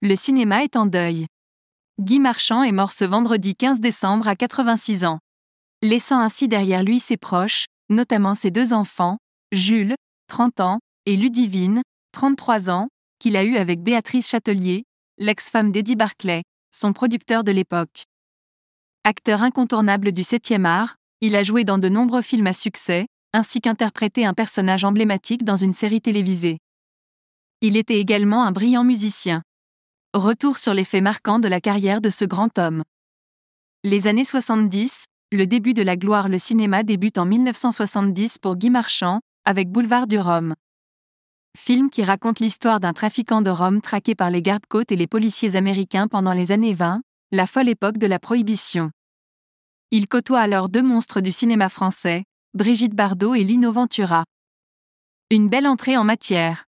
le cinéma est en deuil. Guy Marchand est mort ce vendredi 15 décembre à 86 ans. Laissant ainsi derrière lui ses proches, notamment ses deux enfants, Jules, 30 ans, et Ludivine, 33 ans, qu'il a eu avec Béatrice Châtelier, l'ex-femme d'Eddie Barclay, son producteur de l'époque. Acteur incontournable du 7e art, il a joué dans de nombreux films à succès, ainsi qu'interprété un personnage emblématique dans une série télévisée. Il était également un brillant musicien. Retour sur les faits marquants de la carrière de ce grand homme. Les années 70, le début de la gloire. Le cinéma débute en 1970 pour Guy Marchand, avec Boulevard du Rhum. Film qui raconte l'histoire d'un trafiquant de rhum traqué par les gardes-côtes et les policiers américains pendant les années 20, la folle époque de la Prohibition. Il côtoie alors deux monstres du cinéma français, Brigitte Bardot et Lino Ventura. Une belle entrée en matière.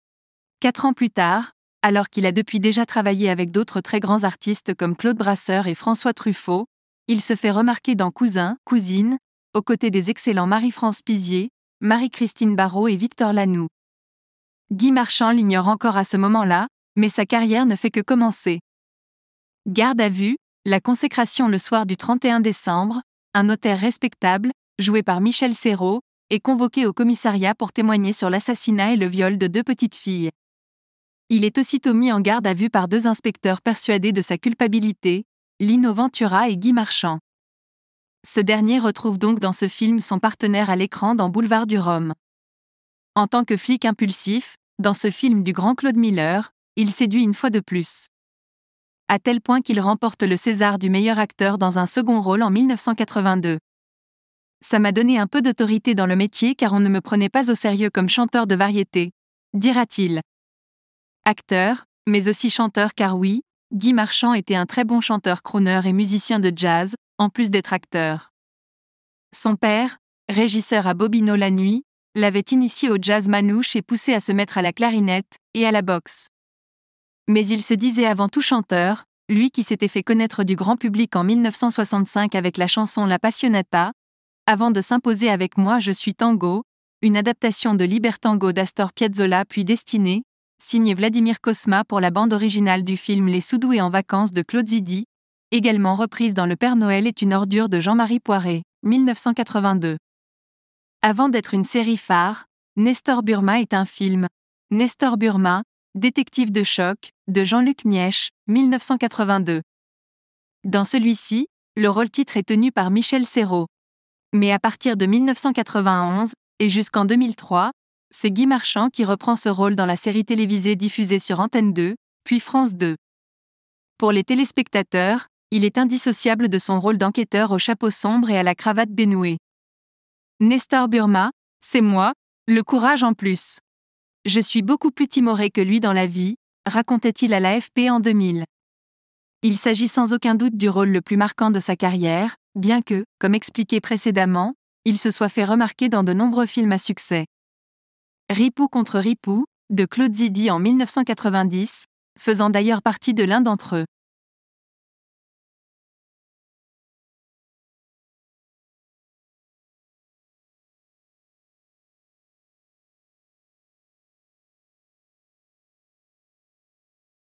4 ans plus tard, alors qu'il a depuis déjà travaillé avec d'autres très grands artistes comme Claude Brasseur et François Truffaut, il se fait remarquer dans Cousin, Cousine, aux côtés des excellents Marie-France Pizier, Marie-Christine Barrault et Victor Lanoux. Guy Marchand l'ignore encore à ce moment-là, mais sa carrière ne fait que commencer. Garde à vue, la consécration le soir du 31 décembre, un notaire respectable, joué par Michel Serrault, est convoqué au commissariat pour témoigner sur l'assassinat et le viol de 2 petites filles. Il est aussitôt mis en garde à vue par 2 inspecteurs persuadés de sa culpabilité, Lino Ventura et Guy Marchand. Ce dernier retrouve donc dans ce film son partenaire à l'écran dans Boulevard du Rhum. En tant que flic impulsif, dans ce film du grand Claude Miller, il séduit une fois de plus. À tel point qu'il remporte le César du meilleur acteur dans un second rôle en 1982. Ça m'a donné un peu d'autorité dans le métier car on ne me prenait pas au sérieux comme chanteur de variété, dira-t-il. Acteur, mais aussi chanteur car oui, Guy Marchand était un très bon chanteur crooner et musicien de jazz, en plus d'être acteur. Son père, régisseur à Bobino la nuit, l'avait initié au jazz manouche et poussé à se mettre à la clarinette et à la boxe. Mais il se disait avant tout chanteur, lui qui s'était fait connaître du grand public en 1965 avec la chanson La Passionata, avant de s'imposer avec Moi je suis tango, une adaptation de Libertango d'Astor Piazzolla puis Destinée, signé Vladimir Cosma pour la bande originale du film Les Soudoués en vacances de Claude Zidi, également reprise dans Le Père Noël est une ordure de Jean-Marie Poiret, 1982. Avant d'être une série phare, Nestor Burma est un film. Nestor Burma, détective de choc, de Jean-Luc Mièche, 1982. Dans celui-ci, le rôle-titre est tenu par Michel Serrault. Mais à partir de 1991, et jusqu'en 2003, c'est Guy Marchand qui reprend ce rôle dans la série télévisée diffusée sur Antenne 2, puis France 2. Pour les téléspectateurs, il est indissociable de son rôle d'enquêteur au chapeau sombre et à la cravate dénouée. Nestor Burma, c'est moi, le courage en plus. Je suis beaucoup plus timoré que lui dans la vie, racontait-il à l'AFP en 2000. Il s'agit sans aucun doute du rôle le plus marquant de sa carrière, bien que, comme expliqué précédemment, il se soit fait remarquer dans de nombreux films à succès. Ripou contre Ripou, de Claude Zidi en 1990, faisant d'ailleurs partie de l'un d'entre eux.